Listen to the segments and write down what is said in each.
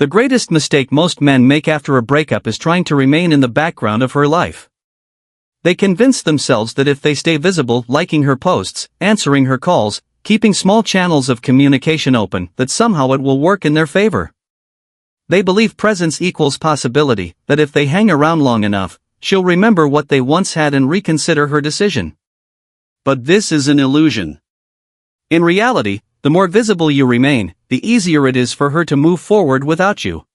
The greatest mistake most men make after a breakup is trying to remain in the background of her life. They convince themselves that if they stay visible, liking her posts, answering her calls, keeping small channels of communication open, that somehow it will work in their favor. They believe presence equals possibility, that if they hang around long enough, she'll remember what they once had and reconsider her decision. But this is an illusion. In reality, the more visible you remain, the easier it is for her to move forward without you.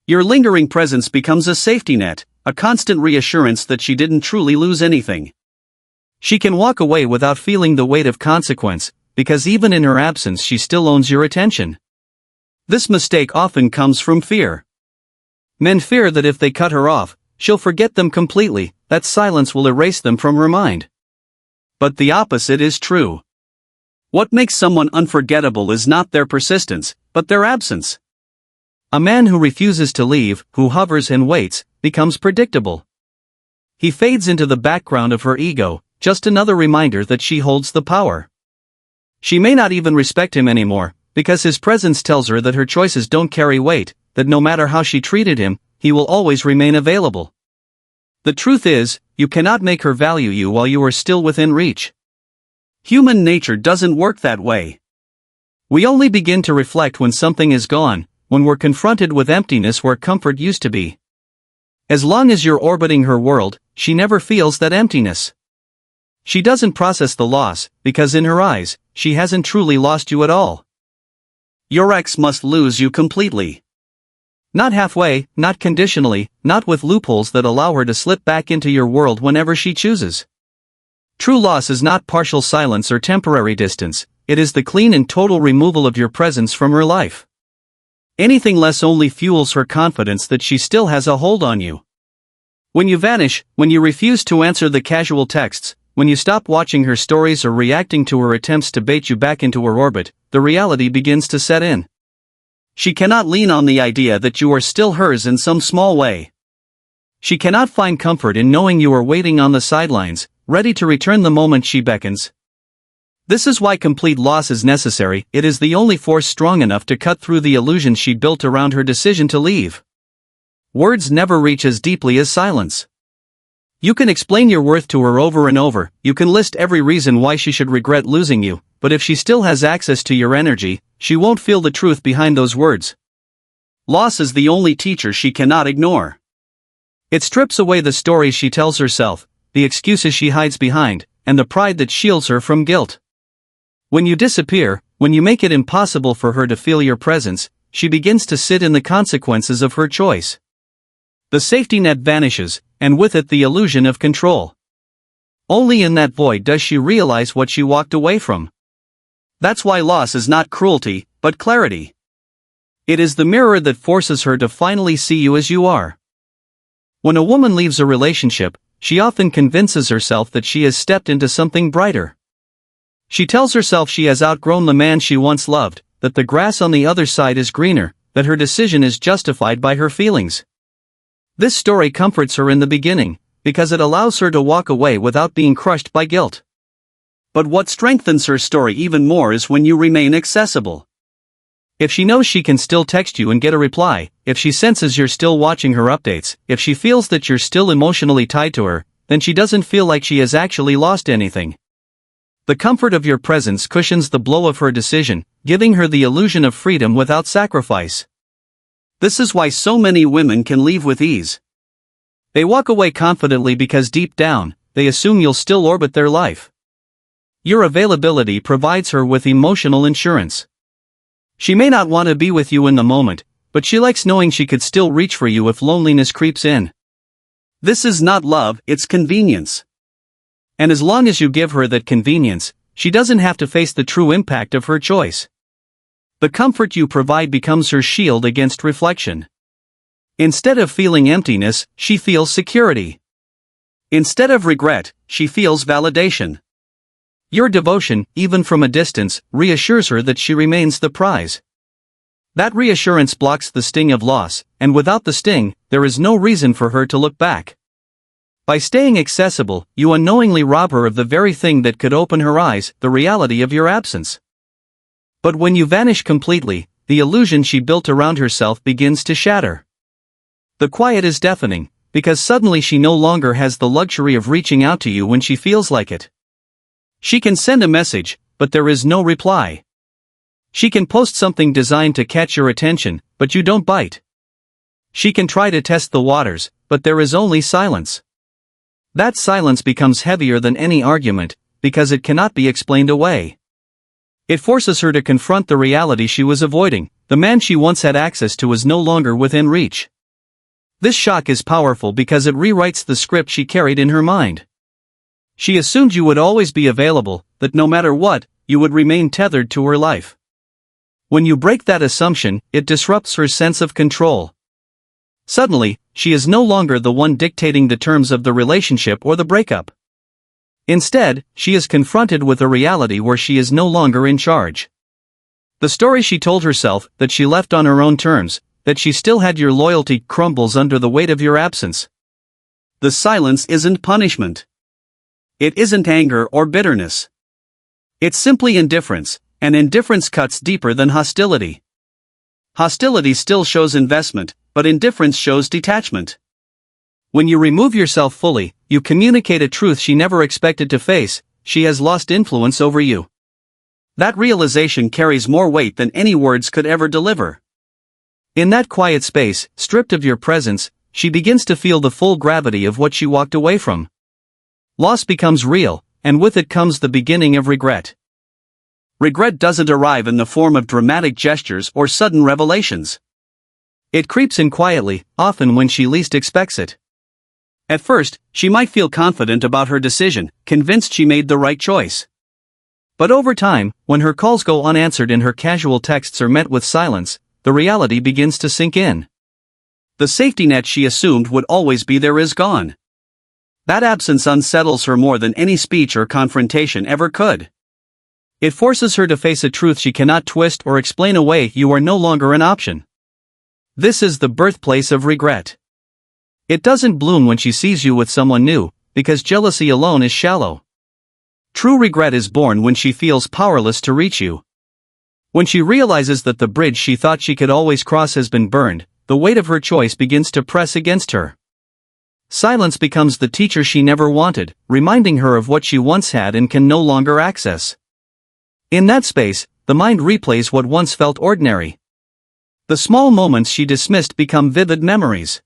Your lingering presence becomes a safety net, a constant reassurance that she didn't truly lose anything. She can walk away without feeling the weight of consequence, because even in her absence she still owns your attention. This mistake often comes from fear. Men fear that if they cut her off, she'll forget them completely, that silence will erase them from her mind. But the opposite is true. What makes someone unforgettable is not their persistence, but their absence. A man who refuses to leave, who hovers and waits, becomes predictable. He fades into the background of her ego, just another reminder that she holds the power. She may not even respect him anymore, because his presence tells her that her choices don't carry weight, that no matter how she treated him, he will always remain available. The truth is, you cannot make her value you while you are still within reach. Human nature doesn't work that way. We only begin to reflect when something is gone, when we're confronted with emptiness where comfort used to be. As long as you're orbiting her world, she never feels that emptiness. She doesn't process the loss, because in her eyes, she hasn't truly lost you at all. Your ex must lose you completely. Not halfway, not conditionally, not with loopholes that allow her to slip back into your world whenever she chooses. True loss is not partial silence or temporary distance, it is the clean and total removal of your presence from her life. Anything less only fuels her confidence that she still has a hold on you. When you vanish, when you refuse to answer the casual texts, when you stop watching her stories or reacting to her attempts to bait you back into her orbit, the reality begins to set in. She cannot lean on the idea that you are still hers in some small way. She cannot find comfort in knowing you are waiting on the sidelines, ready to return the moment she beckons. This is why complete loss is necessary. It is the only force strong enough to cut through the illusion she built around her decision to leave. Words never reach as deeply as silence. You can explain your worth to her over and over, you can list every reason why she should regret losing you, but if she still has access to your energy, she won't feel the truth behind those words. Loss is the only teacher she cannot ignore. It strips away the stories she tells herself, the excuses she hides behind, and the pride that shields her from guilt. When you disappear, when you make it impossible for her to feel your presence, she begins to sit in the consequences of her choice. The safety net vanishes, and with it the illusion of control. Only in that void does she realize what she walked away from. That's why loss is not cruelty, but clarity. It is the mirror that forces her to finally see you as you are. When a woman leaves a relationship, she often convinces herself that she has stepped into something brighter. She tells herself she has outgrown the man she once loved, that the grass on the other side is greener, that her decision is justified by her feelings. This story comforts her in the beginning, because it allows her to walk away without being crushed by guilt. But what strengthens her story even more is when you remain accessible. If she knows she can still text you and get a reply, if she senses you're still watching her updates, if she feels that you're still emotionally tied to her, then she doesn't feel like she has actually lost anything. The comfort of your presence cushions the blow of her decision, giving her the illusion of freedom without sacrifice. This is why so many women can leave with ease. They walk away confidently because deep down, they assume you'll still orbit their life. Your availability provides her with emotional insurance. She may not want to be with you in the moment, but she likes knowing she could still reach for you if loneliness creeps in. This is not love, it's convenience. And as long as you give her that convenience, she doesn't have to face the true impact of her choice. The comfort you provide becomes her shield against reflection. Instead of feeling emptiness, she feels security. Instead of regret, she feels validation. Your devotion, even from a distance, reassures her that she remains the prize. That reassurance blocks the sting of loss, and without the sting, there is no reason for her to look back. By staying accessible, you unknowingly rob her of the very thing that could open her eyes, the reality of your absence. But when you vanish completely, the illusion she built around herself begins to shatter. The quiet is deafening, because suddenly she no longer has the luxury of reaching out to you when she feels like it. She can send a message, but there is no reply. She can post something designed to catch your attention, but you don't bite. She can try to test the waters, but there is only silence. That silence becomes heavier than any argument, because it cannot be explained away. It forces her to confront the reality she was avoiding. The man she once had access to is no longer within reach. This shock is powerful because it rewrites the script she carried in her mind. She assumed you would always be available, that no matter what, you would remain tethered to her life. When you break that assumption, it disrupts her sense of control. Suddenly, she is no longer the one dictating the terms of the relationship or the breakup. Instead, she is confronted with a reality where she is no longer in charge. The story she told herself, that she left on her own terms, that she still had your loyalty, crumbles under the weight of your absence. The silence isn't punishment. It isn't anger or bitterness. It's simply indifference, and indifference cuts deeper than hostility. Hostility still shows investment, but indifference shows detachment. When you remove yourself fully, you communicate a truth she never expected to face: she has lost influence over you. That realization carries more weight than any words could ever deliver. In that quiet space, stripped of your presence, she begins to feel the full gravity of what she walked away from. Loss becomes real, and with it comes the beginning of regret. Regret doesn't arrive in the form of dramatic gestures or sudden revelations. It creeps in quietly, often when she least expects it. At first, she might feel confident about her decision, convinced she made the right choice. But over time, when her calls go unanswered and her casual texts are met with silence, the reality begins to sink in. The safety net she assumed would always be there is gone. That absence unsettles her more than any speech or confrontation ever could. It forces her to face a truth she cannot twist or explain away: you are no longer an option. This is the birthplace of regret. It doesn't bloom when she sees you with someone new, because jealousy alone is shallow. True regret is born when she feels powerless to reach you. When she realizes that the bridge she thought she could always cross has been burned, the weight of her choice begins to press against her. Silence becomes the teacher she never wanted, reminding her of what she once had and can no longer access. In that space, the mind replays what once felt ordinary. The small moments she dismissed become vivid memories.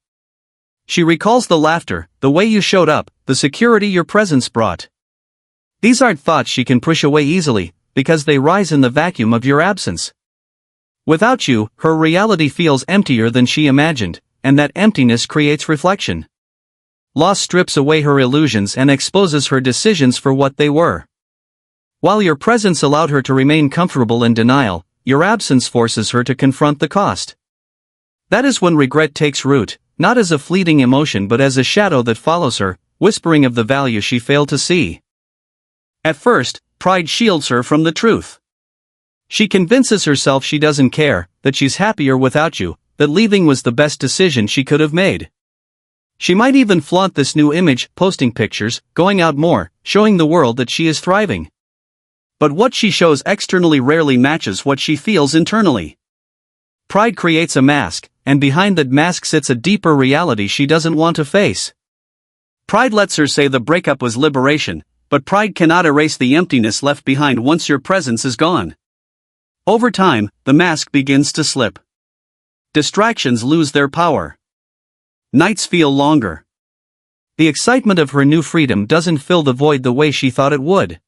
She recalls the laughter, the way you showed up, the security your presence brought. These aren't thoughts she can push away easily, because they rise in the vacuum of your absence. Without you, her reality feels emptier than she imagined, and that emptiness creates reflection. Loss strips away her illusions and exposes her decisions for what they were. While your presence allowed her to remain comfortable in denial, your absence forces her to confront the cost. That is when regret takes root, not as a fleeting emotion but as a shadow that follows her, whispering of the value she failed to see. At first, pride shields her from the truth. She convinces herself she doesn't care, that she's happier without you, that leaving was the best decision she could have made. She might even flaunt this new image, posting pictures, going out more, showing the world that she is thriving. But what she shows externally rarely matches what she feels internally. Pride creates a mask, and behind that mask sits a deeper reality she doesn't want to face. Pride lets her say the breakup was liberation, but pride cannot erase the emptiness left behind once your presence is gone. Over time, the mask begins to slip. Distractions lose their power. Nights feel longer. The excitement of her new freedom doesn't fill the void the way she thought it would.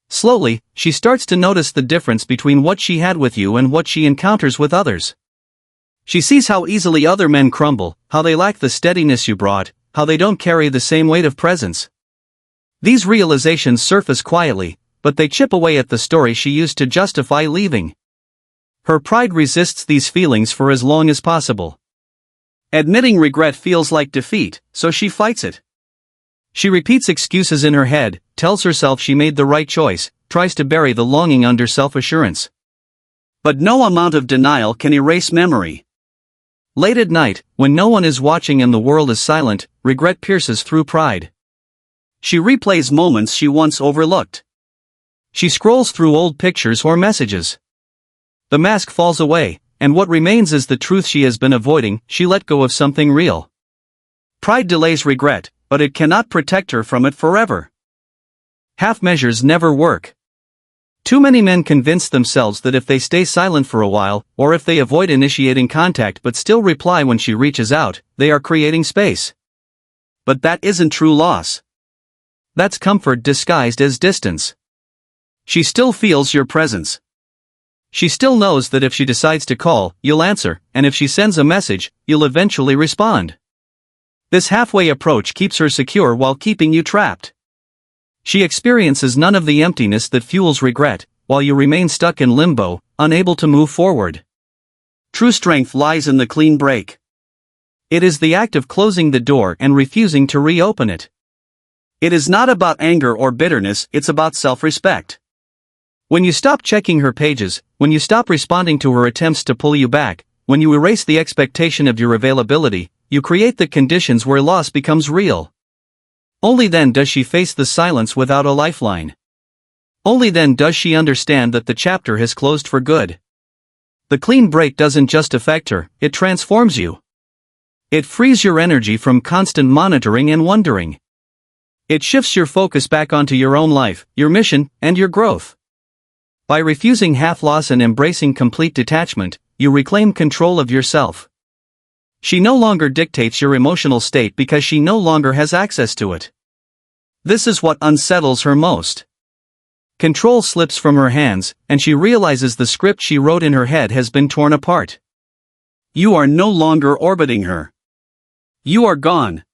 Slowly, she starts to notice the difference between what she had with you and what she encounters with others. She sees how easily other men crumble, how they lack the steadiness you brought, how they don't carry the same weight of presence. These realizations surface quietly, but they chip away at the story she used to justify leaving. Her pride resists these feelings for as long as possible. Admitting regret feels like defeat, so she fights it. She repeats excuses in her head, tells herself she made the right choice, tries to bury the longing under self-assurance. But no amount of denial can erase memory. Late at night, when no one is watching and the world is silent, regret pierces through pride. She replays moments she once overlooked. She scrolls through old pictures or messages. The mask falls away, and what remains is the truth she has been avoiding. She let go of something real. Pride delays regret, but it cannot protect her from it forever. Half measures never work. Too many men convince themselves that if they stay silent for a while, or if they avoid initiating contact but still reply when she reaches out, they are creating space. But that isn't true loss. That's comfort disguised as distance. She still feels your presence. She still knows that if she decides to call, you'll answer, and if she sends a message, you'll eventually respond. This halfway approach keeps her secure while keeping you trapped. She experiences none of the emptiness that fuels regret, while you remain stuck in limbo, unable to move forward. True strength lies in the clean break. It is the act of closing the door and refusing to reopen it. It is not about anger or bitterness, it's about self-respect. When you stop checking her pages, when you stop responding to her attempts to pull you back, when you erase the expectation of your availability, you create the conditions where loss becomes real. Only then does she face the silence without a lifeline. Only then does she understand that the chapter has closed for good. The clean break doesn't just affect her, it transforms you. It frees your energy from constant monitoring and wondering. It shifts your focus back onto your own life, your mission, and your growth. By refusing half loss and embracing complete detachment, you reclaim control of yourself. She no longer dictates your emotional state because she no longer has access to it. This is what unsettles her most. Control slips from her hands, and she realizes the script she wrote in her head has been torn apart. You are no longer orbiting her. You are gone.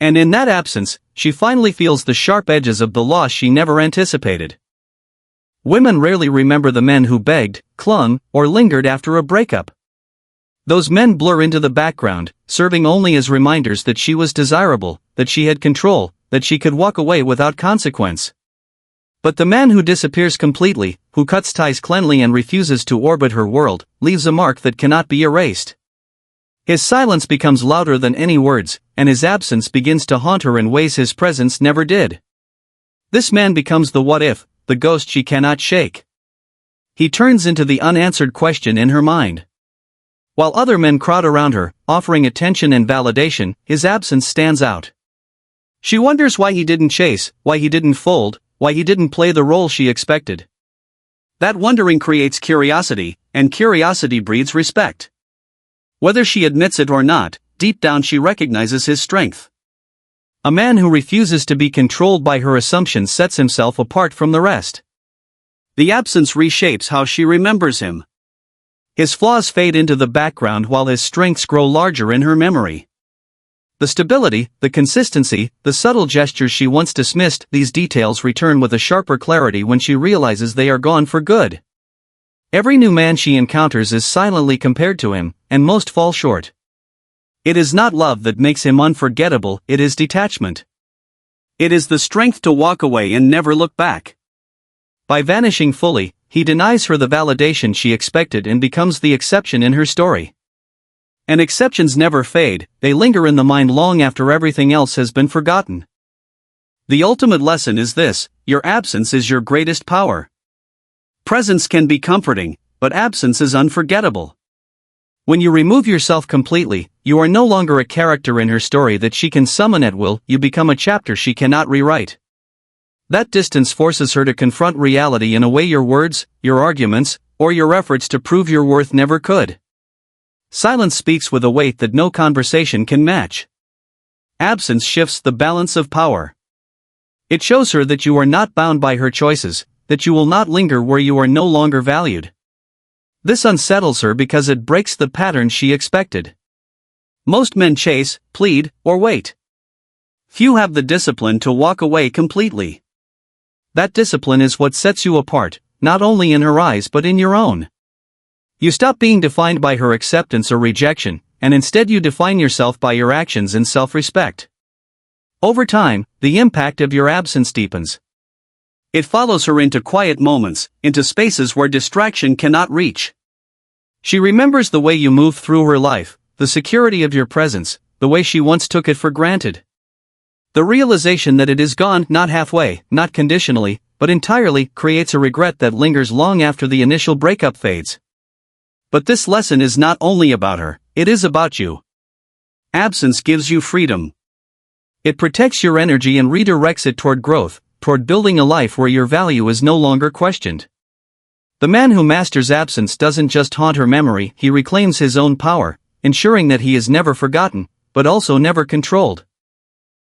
And in that absence, she finally feels the sharp edges of the loss she never anticipated. Women rarely remember the men who begged, clung, or lingered after a breakup. Those men blur into the background, serving only as reminders that she was desirable, that she had control, that she could walk away without consequence. But the man who disappears completely, who cuts ties cleanly and refuses to orbit her world, leaves a mark that cannot be erased. His silence becomes louder than any words, and his absence begins to haunt her in ways his presence never did. This man becomes the what if, the ghost she cannot shake. He turns into the unanswered question in her mind. While other men crowd around her, offering attention and validation, his absence stands out. She wonders why he didn't chase, why he didn't fold, why he didn't play the role she expected. That wondering creates curiosity, and curiosity breeds respect. Whether she admits it or not, deep down she recognizes his strength. A man who refuses to be controlled by her assumptions sets himself apart from the rest. The absence reshapes how she remembers him. His flaws fade into the background while his strengths grow larger in her memory. The stability, the consistency, the subtle gestures she once dismissed, these details return with a sharper clarity when she realizes they are gone for good. Every new man she encounters is silently compared to him, and most fall short. It is not love that makes him unforgettable, it is detachment. It is the strength to walk away and never look back. By vanishing fully, he denies her the validation she expected and becomes the exception in her story. And exceptions never fade, they linger in the mind long after everything else has been forgotten. The ultimate lesson is this: your absence is your greatest power. Presence can be comforting, but absence is unforgettable. When you remove yourself completely, you are no longer a character in her story that she can summon at will, you become a chapter she cannot rewrite. That distance forces her to confront reality in a way your words, your arguments, or your efforts to prove your worth never could. Silence speaks with a weight that no conversation can match. Absence shifts the balance of power. It shows her that you are not bound by her choices, that you will not linger where you are no longer valued. This unsettles her because it breaks the pattern she expected. Most men chase, plead, or wait. Few have the discipline to walk away completely. That discipline is what sets you apart, not only in her eyes but in your own. You stop being defined by her acceptance or rejection, and instead you define yourself by your actions and self-respect. Over time, the impact of your absence deepens. It follows her into quiet moments, into spaces where distraction cannot reach. She remembers the way you moved through her life, the security of your presence, the way she once took it for granted. The realization that it is gone, not halfway, not conditionally, but entirely, creates a regret that lingers long after the initial breakup fades. But this lesson is not only about her, it is about you. Absence gives you freedom. It protects your energy and redirects it toward growth, toward building a life where your value is no longer questioned. The man who masters absence doesn't just haunt her memory, he reclaims his own power, ensuring that he is never forgotten, but also never controlled.